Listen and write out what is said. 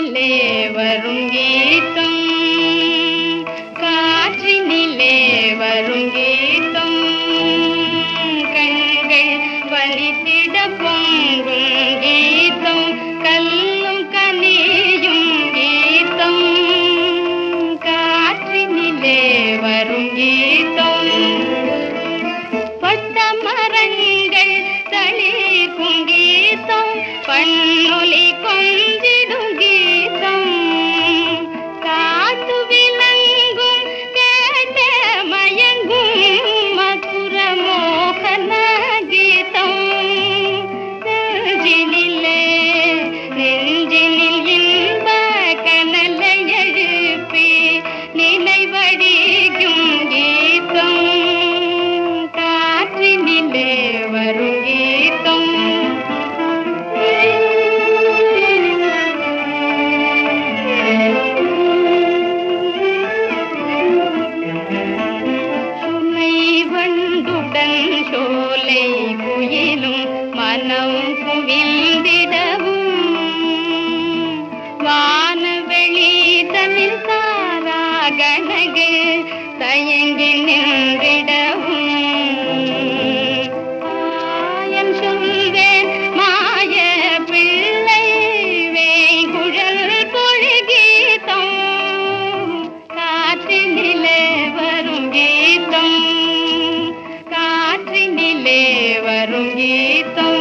காற்றினிலே வரும் கீதம், காற்றினிலே வரும் கீதம், கண்கள் வலித்திட பொங்கும் கீதம், கல்லும் கனியும் கீதம், காற்றினிலே வரும் கீதம். பட்ட மரங்கள் தளிர்க்கும் கீதம், பண்ணொலி கொஞ்சிடும் கீதம், காத்து விளங்கும் கேட்ட மயங்கும் மதுர மோகன கீதம். நெஞ்சினிலே நெஞ்சினில் இன்ப கனலை எழுப்பி நினைவடிக்கும் கீதம், காற்றினிலே வரும் கீதம். வண்டுடன் சோலை குயிலும் மனம் குவிந்திடவும், வானவெளி தனில் சாரா கனகு தயங்கி நின்றிடவும், ஆயன் சொல்வேன் மாய பிள்ளை வேங்குழல் பொழுகீதம், காற்றினிலே வரும் கீதம், காற்றினிலே வரும் கீதம்.